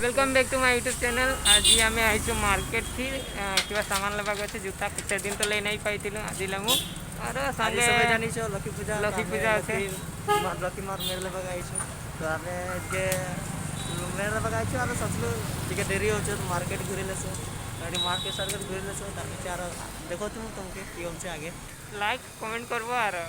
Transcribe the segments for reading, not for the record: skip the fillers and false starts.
Welcome back to my YouTube channel. आज आम आई market थी क्या सामान लेवाक अच्छे जूता से दिन तो ले नहीं पाई आज लमु और संगे जानी लक्ष्मी पूजा लक्ष्मी पूजा अच्छे लक्ष्मी मार मेरे लेवाक आई तो आम जे मेरे लेवाक आई और सचलू टे डेरी हो मार्केट घूरले मार्केट सार्केट घूरले देखो तुमके कि हमसे आगे लाइक कमेंट करबो और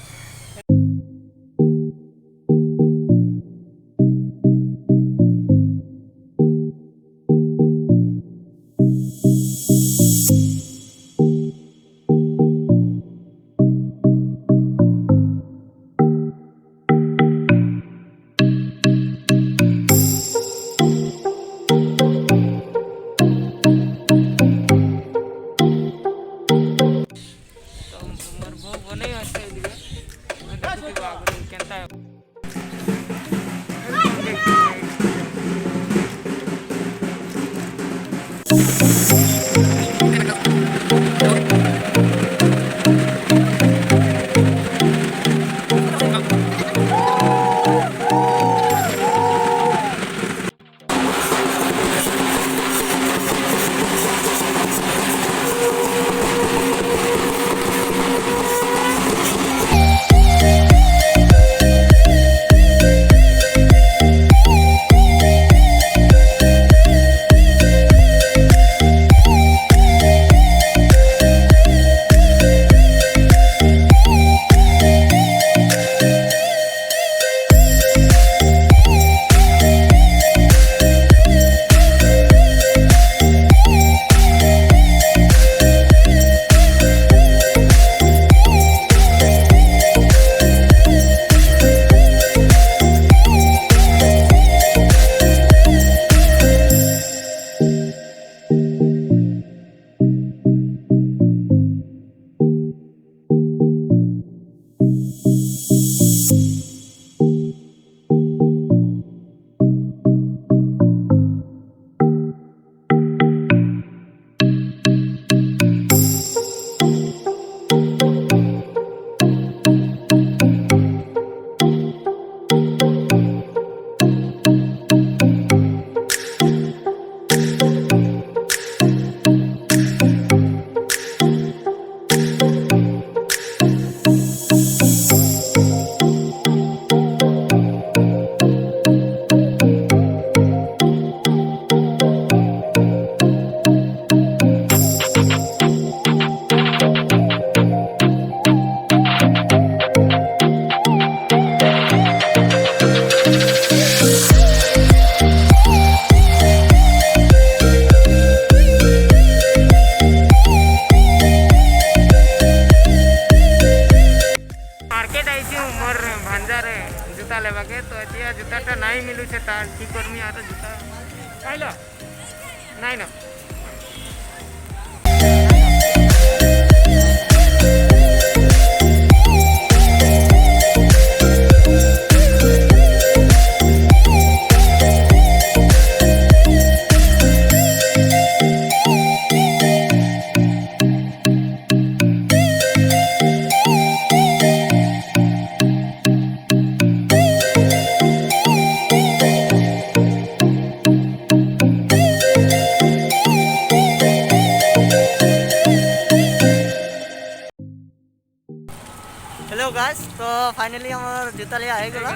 जूता लेवा के तो एतिया जूताटा नहीं मिलू छे तार की करमी आरो जूता पाइलो नहीं ना हेलो गाइस तो फाइनली हमार जूता लिया है गला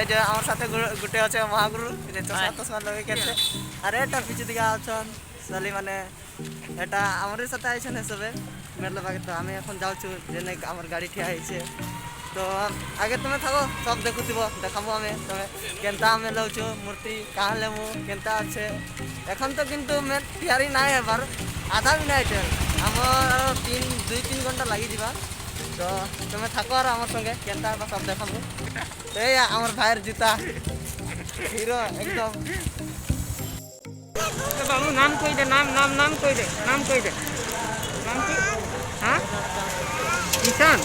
जो हमार साथे गुटे আছে মহাগুরু যে চশমা লগে কেতে আরে এটা পিছে দিকে আছন সালি মানে এটা আমাদের সাথে আইছেন সবে মেরলে বাগে তো আমি এখন যাচ্ছি যে আমার গাড়ি ঠিয়া হইছে তো আগে তুমি থাকো সব দেখুথিব দেখাবো আমি তুমি কেনতা আমি লউছো মূর্তি কাহা লেমু কেনতা আছে এখন তো কিন্তু মে তৈয়ারি নাই এবার আধা মিনিট আমার 2-3 ঘন্টা লাগি যাবা তো তুমি থাকো আর আমার সঙ্গে কেনতা সব দেখাবো এই আমার ভাইয়ের জুতা হিরো একদম बाबू नाम कोई दे नाम नाम नाम कोई दे नाम की हाँ किसान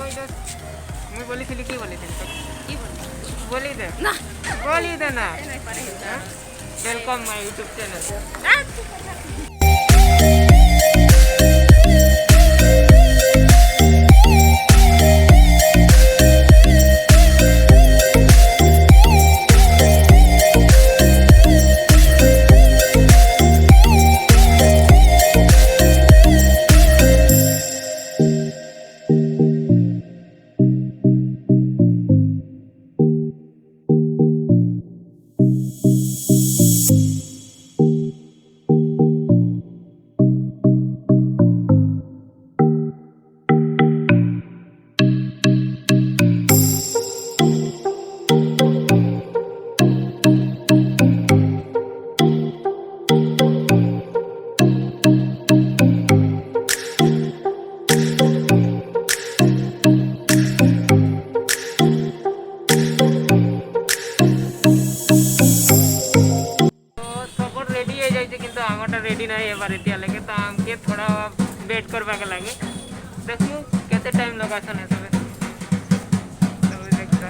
কই দে মুই বলিছিলি কি বলিছিলি কি বল বলি দে না বলি দে না নাই পারে welcome my YouTube channel ready हो जाए किंतु आमटा रेडी नहीं है इतिया लगे तो आमके थोड़ा वेट करवा के लगे देखू केते टाइम लगा सन सब देखता